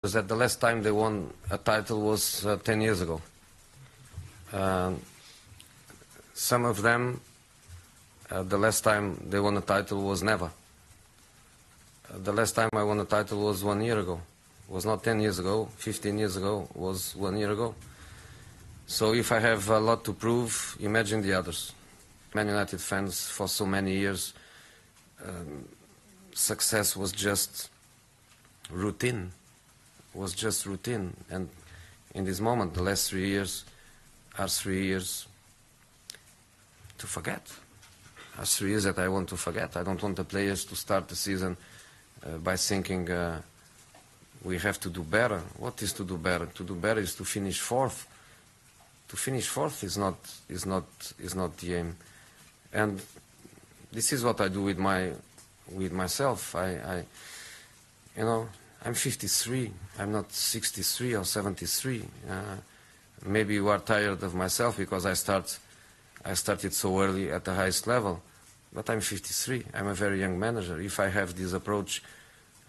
that the last time they won a title was 10 years ago. Some of them, the last time they won a title was never. The last time I won a title was 1 year ago. It was not 10 years ago, 15 years ago, it was 1 year ago. So if I have a lot to prove, imagine the others. Man United fans for so many years, success was just routine. Was just routine, and in this moment, the last 3 years are 3 years to forget. Are 3 years that I want to forget. I don't want the players to start the season by thinking we have to do better. What is to do better? To do better is to finish fourth. To finish fourth is not the aim, and this is what I do with myself. You know. I'm 53, I'm not 63 or 73. Maybe you are tired of myself because I started so early at the highest level. But I'm 53, I'm a very young manager. If I have this approach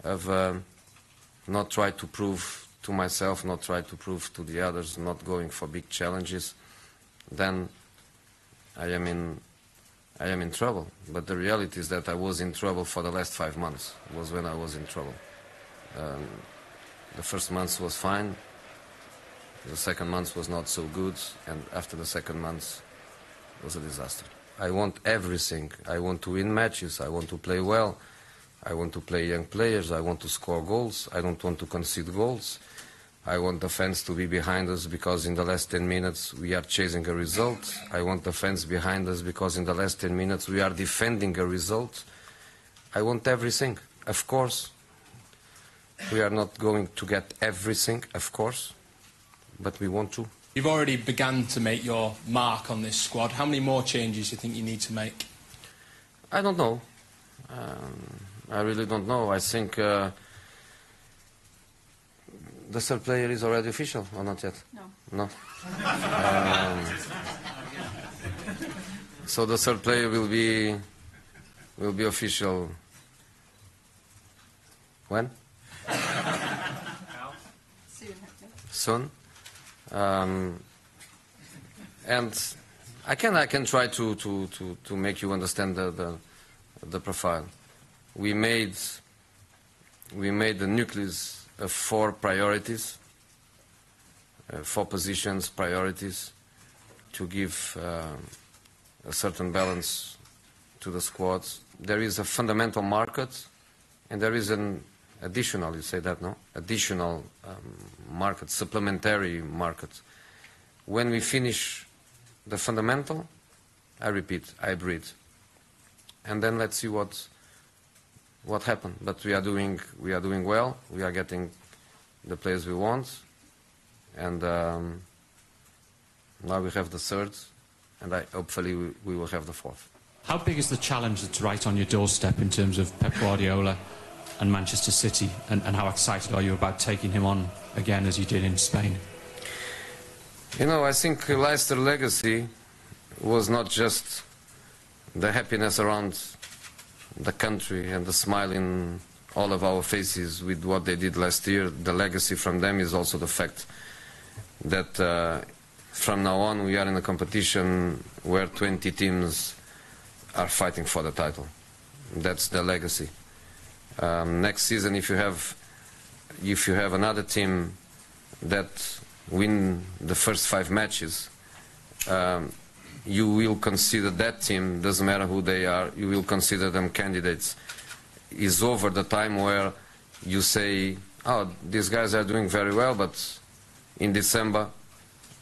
of not try to prove to myself, not try to prove to the others, not going for big challenges, then I am in trouble. But the reality is that I was in trouble for the last 5 months, was when I was in trouble. The first month was fine, the second month was not so good, and after the second month was a disaster. I want everything. I want to win matches, I want to play well, I want to play young players, I want to score goals, I don't want to concede goals. I want the fans to be behind us because in the last 10 minutes we are chasing a result. I want the fans behind us because in the last 10 minutes we are defending a result. I want everything, of course. We are not going to get everything, of course, but we want to. You've already begun to make your mark on this squad. How many more changes do you think you need to make? I don't know. I really don't know. I think the third player is already official, or not yet? No. No? So the third player will be official when? Soon. And I can try to make you understand the profile. We made the nucleus of 4 priorities, 4 positions, priorities, to give a certain balance to the squads. There is a fundamental market, and there is an additional, you say that, no? Additional market, supplementary market. When we finish the fundamental, I repeat, I breathe. And then let's see what happened. But we are doing well. We are getting the players we want. And now we have the third, and hopefully we will have the fourth. How big is the challenge that's right on your doorstep in terms of Pep Guardiola and Manchester City, and how excited are you about taking him on again as you did in Spain? You know, I think Leicester legacy was not just the happiness around the country and the smile in all of our faces with what they did last year. The legacy from them is also the fact that from now on we are in a competition where 20 teams are fighting for the title. That's the legacy. Next season, if you have another team that win the first 5 matches, you will consider that team, doesn't matter who they are, you will consider them candidates. Is over the time where you say, oh, these guys are doing very well, but in December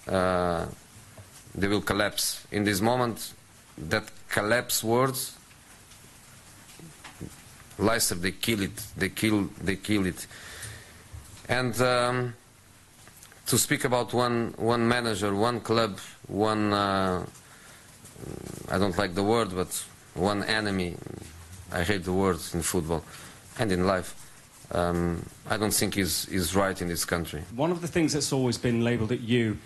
they will collapse. In this moment, that collapse words, Leicester, they kill it. They kill it. And to speak about one manager, one club, one I don't like the word, but one enemy. I hate the words in football and in life. I don't think is right in this country. One of the things that's always been labelled at you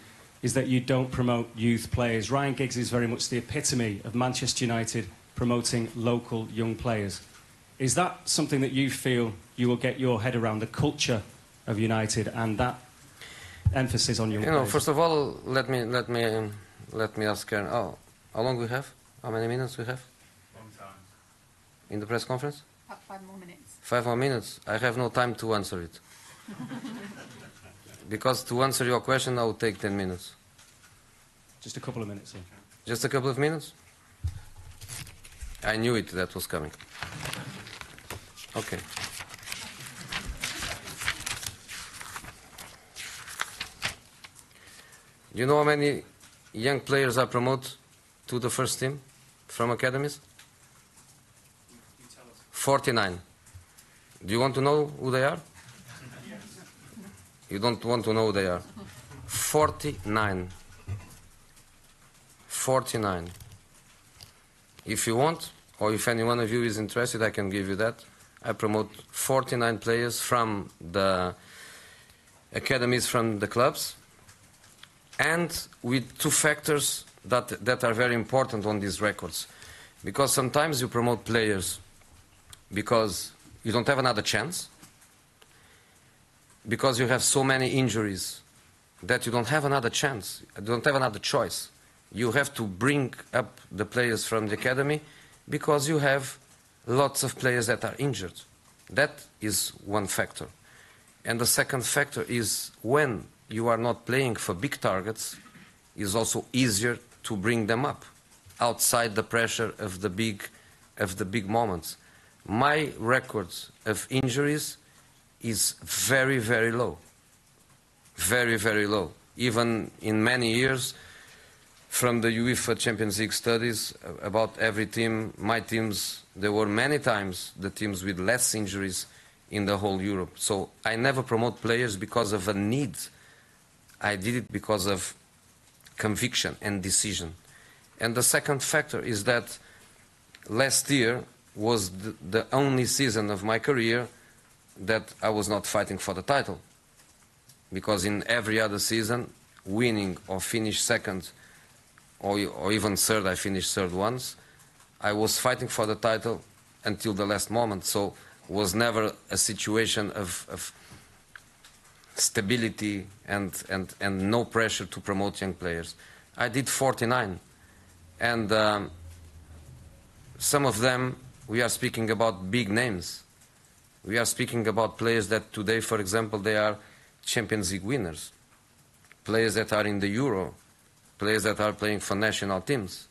is that you don't promote youth players. Ryan Giggs is very much the epitome of Manchester United promoting local young players. Is that something that you feel you will get your head around, the culture of United and that emphasis on young You know, players? first of all, let me ask Karen. Oh, how long we have? How many minutes we have? Long time. In the press conference? 5 more minutes. 5 more minutes. I have no time to answer it. Because to answer your question, I will take 10 minutes. Just a couple of minutes. Just a couple of minutes? I knew it, that was coming. Okay. Do you know how many young players I promote to the first team from academies? 49. Do you want to know who they are? You don't want to know who they are. 49. 49. If you want, or if any one of you is interested, I can give you that. I promote 49 players from the academies, from the clubs, and with two factors that are very important on these records. Because sometimes you promote players because you don't have another chance, because you have so many injuries that you don't have another chance, you don't have another choice. You have to bring up the players from the academy because you have lots of players that are injured. That is one factor. And the second factor is when you are not playing for big targets, it's also easier to bring them up outside the pressure of the big moments. My record of injuries is very, very low. Very, very low. Even in many years, from the UEFA Champions League studies about every team, my teams, there were many times the teams with less injuries in the whole Europe. So I never promote players because of a need. I did it because of conviction and decision. And the second factor is that last year was the only season of my career that I was not fighting for the title. Because in every other season, winning or finish second or even third, I finished third once, I was fighting for the title until the last moment. So it was never a situation of stability and no pressure to promote young players. I did 49. And some of them, we are speaking about big names. We are speaking about players that today, for example, they are Champions League winners. Players that are in the Euro. Players that are playing for national teams.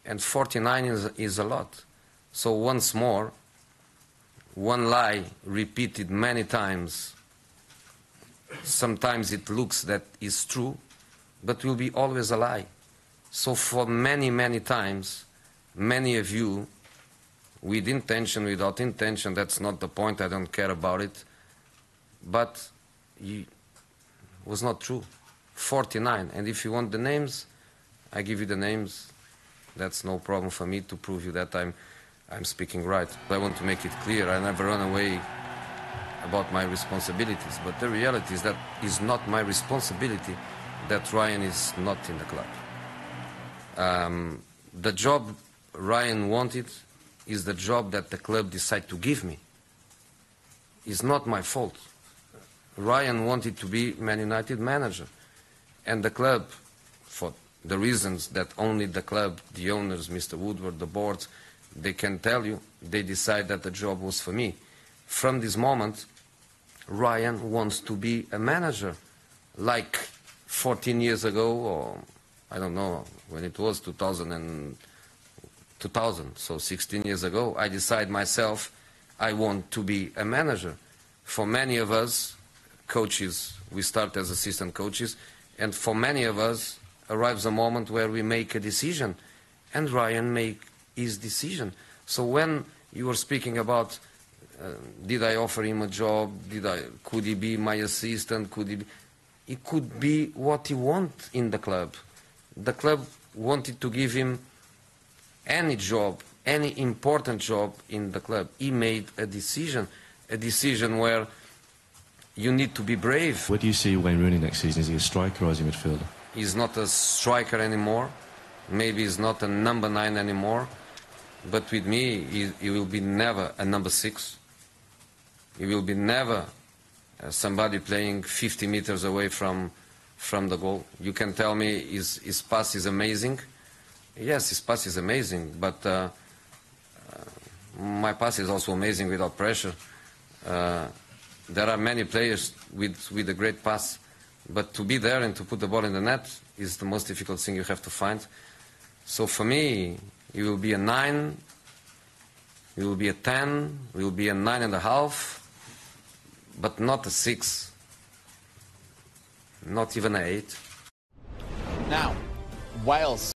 And 49 is a lot. So once more, one lie repeated many times. Sometimes it looks that is true, but will be always a lie. So for many, many times, many of you, with intention, without intention, that's not the point, I don't care about it, but it was not true. 49, and if you want the names, I give you the names. That's no problem for me to prove you that I'm speaking right. I want to make it clear, I never run away about my responsibilities, but the reality is that it's not my responsibility that Ryan is not in the club. The job Ryan wanted is the job that the club decided to give me. It's not my fault. Ryan wanted to be Man United manager. And the club, for the reasons that only the club, the owners, Mr. Woodward, the board, they can tell you, they decide that the job was for me. From this moment, Ryan wants to be a manager. Like 14 years ago, or I don't know when it was, 2000, so 16 years ago, I decided myself I want to be a manager. For many of us, coaches, we start as assistant coaches, and for many of us, arrives a moment where we make a decision, and Ryan made his decision. So when you were speaking about, did I offer him a job, could he be my assistant, it could be what he wants in the club. The club wanted to give him any job, any important job in the club. He made a decision where you need to be brave. Where do you see Wayne Rooney next season? Is he a striker or is he a midfielder? He's not a striker anymore. Maybe he's not a number 9 anymore. But with me, he will be never a number 6. He will be never somebody playing 50 meters away from the goal. You can tell me his pass is amazing. Yes, his pass is amazing, but my pass is also amazing without pressure. There are many players with a great pass, but to be there and to put the ball in the net is the most difficult thing you have to find. So for me, it will be a 9, it will be a 10, it will be a 9.5, but not a 6, not even an 8. Now, Wales